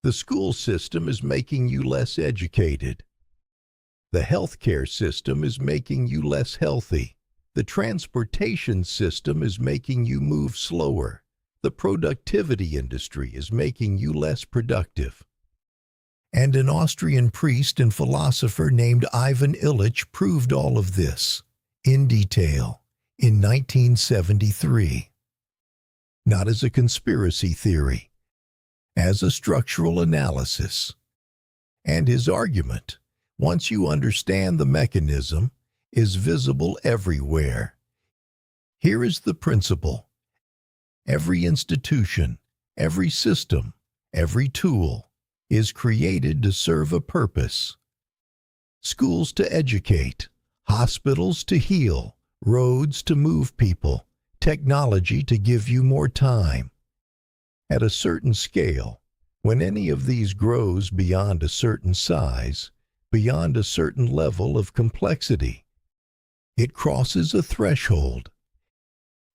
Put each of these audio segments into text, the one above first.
The school system is making you less educated. The healthcare system is making you less healthy. The transportation system is making you move slower. The productivity industry is making you less productive. And an Austrian priest and philosopher named Ivan Illich proved all of this in detail in 1973. Not as a conspiracy theory, as a structural analysis. And his argument, once you understand the mechanism, is visible everywhere. Here is the principle. Every institution, every system, every tool is created to serve a purpose. Schools to educate, hospitals to heal, roads to move people, technology to give you more time. At a certain scale, when any of these grows beyond a certain size, beyond a certain level of complexity, it crosses a threshold.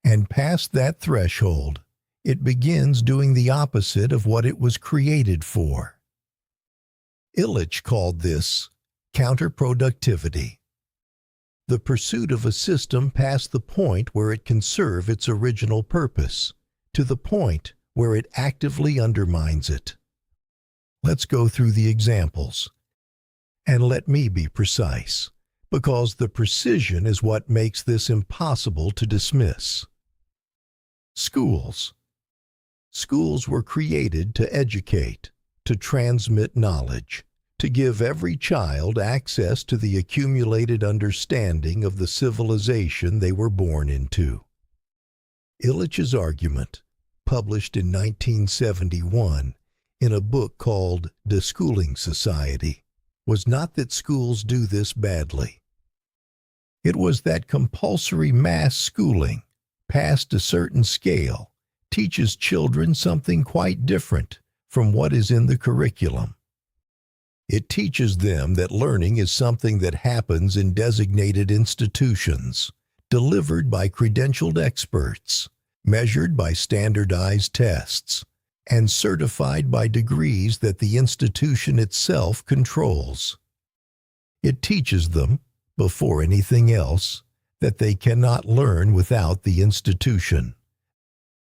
And past that threshold, it begins doing the opposite of what it was created for. Illich called this counterproductivity. The pursuit of a system past the point where it can serve its original purpose, to the point where it actively undermines it. Let's go through the examples. And let me be precise, because the precision is what makes this impossible to dismiss. Schools. Schools were created to educate, to transmit knowledge, to give every child access to the accumulated understanding of the civilization they were born into. Illich's argument, published in 1971 in a book called Deschooling Society, was not that schools do this badly. It was that compulsory mass schooling, past a certain scale, teaches children something quite different from what is in the curriculum. It teaches them that learning is something that happens in designated institutions, delivered by credentialed experts, measured by standardized tests, and certified by degrees that the institution itself controls. It teaches them, before anything else, that they cannot learn without the institution.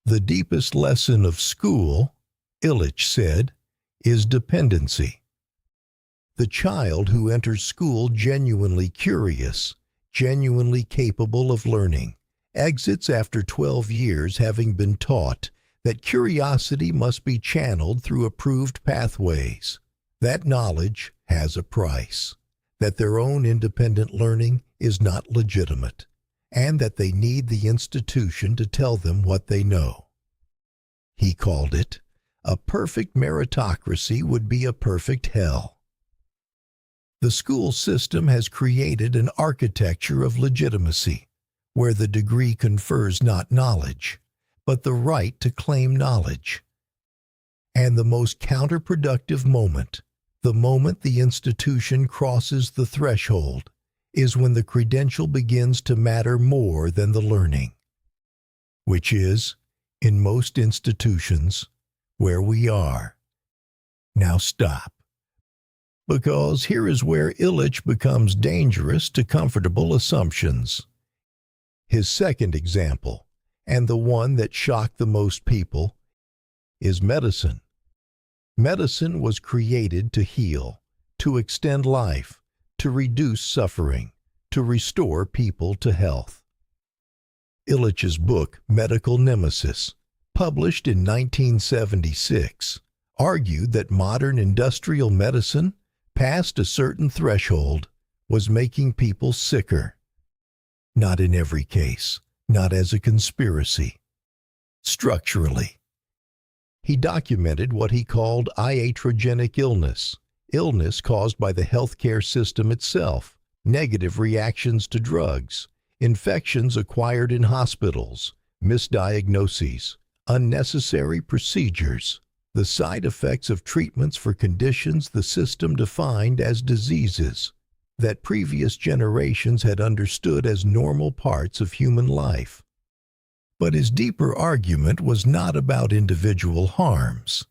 The deepest lesson of school, Illich said, is dependency. The child who enters school genuinely curious, genuinely capable of learning, exits after 12 years having been taught that curiosity must be channeled through approved pathways. That knowledge has a price, that their own independent learning is not legitimate, and that they need the institution to tell them what they know. He called it, a perfect meritocracy would be a perfect hell. The school system has created an architecture of legitimacy, where the degree confers not knowledge, but the right to claim knowledge. And the most counterproductive moment, the moment the institution crosses the threshold, is when the credential begins to matter more than the learning, which is, in most institutions, where we are. Now stop. Because here is where Illich becomes dangerous to comfortable assumptions. His second example, and the one that shocked the most people, is medicine. Medicine was created to heal, to extend life, to reduce suffering, to restore people to health. Illich's book, Medical Nemesis, published in 1976, argued that modern industrial medicine, past a certain threshold, was making people sicker. Not in every case, not as a conspiracy. Structurally. He documented what he called iatrogenic illness, illness caused by the healthcare system itself, negative reactions to drugs, infections acquired in hospitals, misdiagnoses, unnecessary procedures, the side effects of treatments for conditions the system defined as diseases that previous generations had understood as normal parts of human life. But his deeper argument was not about individual harms.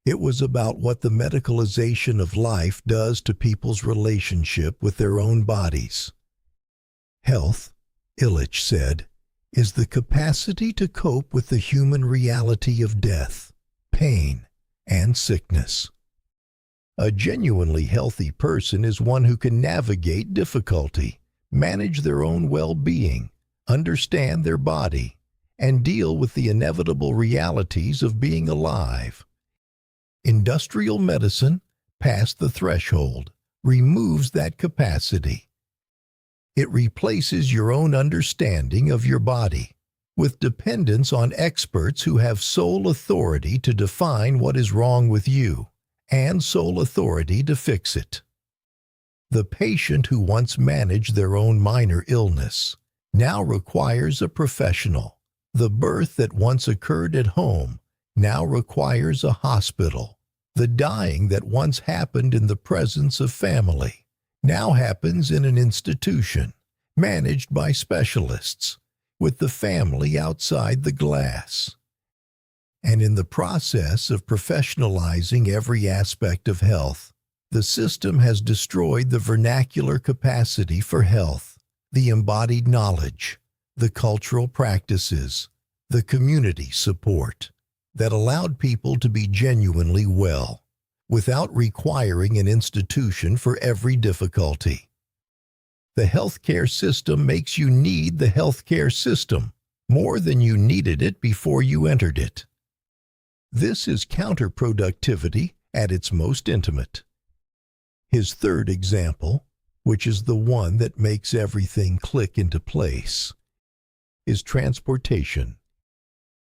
It was about what the medicalization of life does to people's relationship with their own bodies. Health, Illich said, is the capacity to cope with the human reality of death, pain, and sickness. A genuinely healthy person is one who can navigate difficulty, manage their own well-being, understand their body, and deal with the inevitable realities of being alive. Industrial medicine, past the threshold, removes that capacity. It replaces your own understanding of your body with dependence on experts who have sole authority to define what is wrong with you and sole authority to fix it. The patient who once managed their own minor illness now requires a professional. The birth that once occurred at home now requires a hospital. The dying that once happened in the presence of family now happens in an institution managed by specialists, with the family outside the glass. And in the process of professionalizing every aspect of health, the system has destroyed the vernacular capacity for health, the embodied knowledge, the cultural practices, the community support that allowed people to be genuinely well, without requiring an institution for every difficulty. The healthcare system makes you need the healthcare system more than you needed it before you entered it. This is counterproductivity at its most intimate. His third example, which is the one that makes everything click into place, is transportation.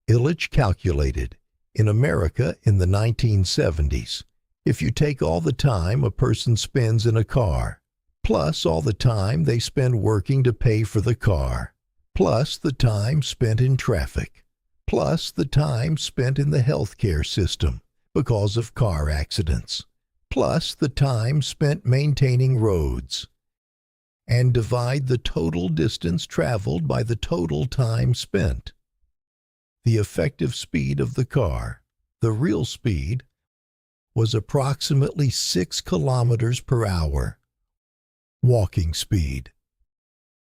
Illich calculated, in America in the 1970s, if you take all the time a person spends in a car, plus all the time they spend working to pay for the car, plus the time spent in traffic, plus the time spent in the healthcare system because of car accidents, plus the time spent maintaining roads, and divide the total distance traveled by the total time spent. The effective speed of the car, the real speed, was approximately 6 kilometers per hour. Walking speed.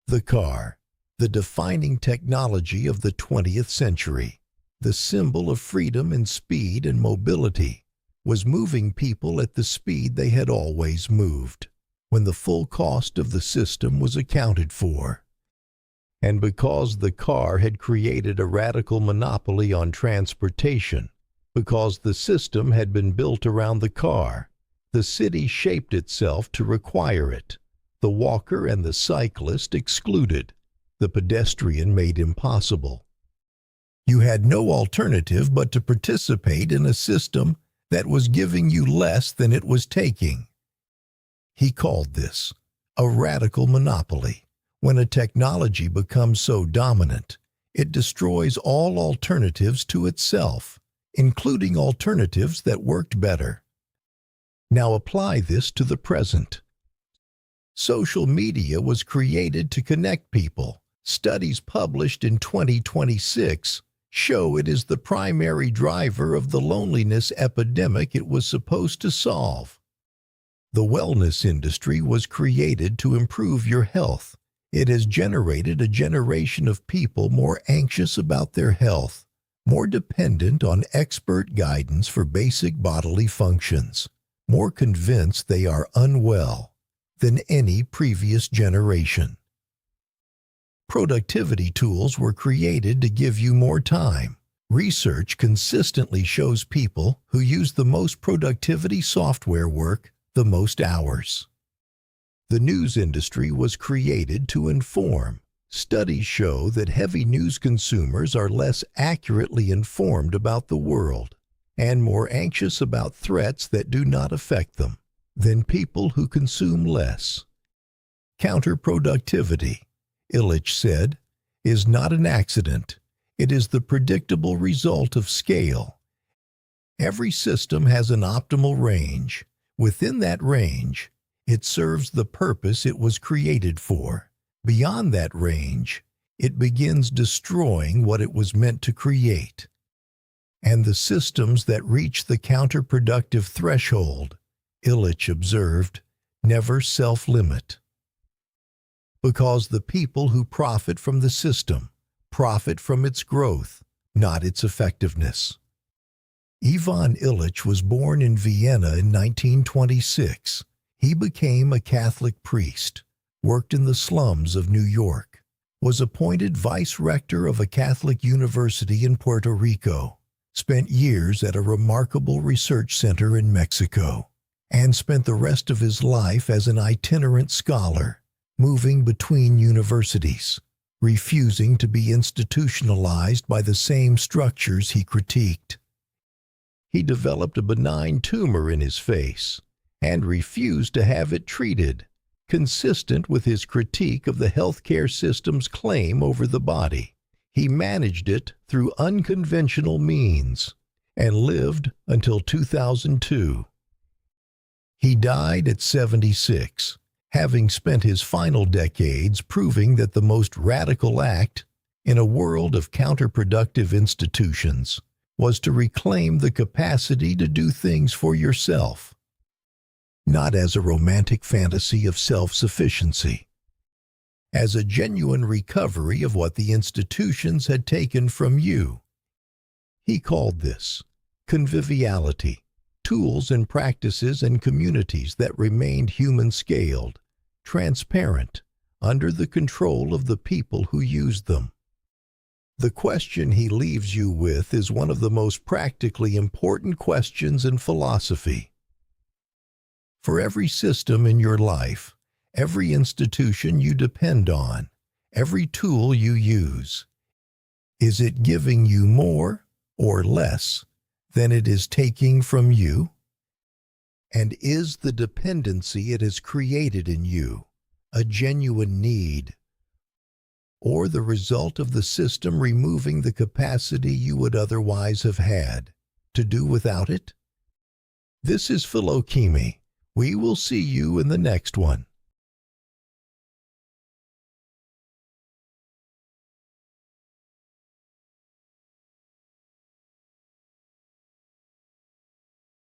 The car, the defining technology of the 20th century, the symbol of freedom and speed and mobility, was moving people at the speed they had always moved, when the full cost of the system was accounted for. And because the car had created a radical monopoly on transportation, because the system had been built around the car, the city shaped itself to require it, the walker and the cyclist excluded, the pedestrian made impossible. You had no alternative but to participate in a system that was giving you less than it was taking. He called this a radical monopoly. When a technology becomes so dominant, it destroys all alternatives to itself, including alternatives that worked better. Now apply this to the present. Social media was created to connect people. Studies published in 2026 show it is the primary driver of the loneliness epidemic it was supposed to solve. The wellness industry was created to improve your health. It has generated a generation of people more anxious about their health, more dependent on expert guidance for basic bodily functions, more convinced they are unwell than any previous generation. Productivity tools were created to give you more time. Research consistently shows people who use the most productivity software work the most hours. The news industry was created to inform. Studies show that heavy news consumers are less accurately informed about the world and more anxious about threats that do not affect them than people who consume less. Counterproductivity, Illich said, is not an accident. It is the predictable result of scale. Every system has an optimal range. Within that range, it serves the purpose it was created for. Beyond that range, it begins destroying what it was meant to create. and the systems that reach the counterproductive threshold, Illich observed, never self-limit. Because the people who profit from the system profit from its growth, not its effectiveness. Ivan Illich was born in Vienna in 1926. He became a Catholic priest, worked in the slums of New York, was appointed vice-rector of a Catholic university in Puerto Rico, spent years at a remarkable research center in Mexico, and spent the rest of his life as an itinerant scholar, moving between universities, refusing to be institutionalized by the same structures he critiqued. He developed a benign tumor in his face and refused to have it treated, consistent with his critique of the healthcare system's claim over the body. He managed it through unconventional means and lived until 2002. He died at 76, having spent his final decades proving that the most radical act in a world of counterproductive institutions was to reclaim the capacity to do things for yourself, not as a romantic fantasy of self-sufficiency, as a genuine recovery of what the institutions had taken from you. He called this conviviality, tools and practices and communities that remained human-scaled, transparent, under the control of the people who used them. The question he leaves you with is one of the most practically important questions in philosophy. For every system in your life, every institution you depend on, every tool you use, is it giving you more or less than it is taking from you? And is the dependency it has created in you a genuine need, or the result of the system removing the capacity you would otherwise have had to do without it? This is Philochemy. We will see you in the next one.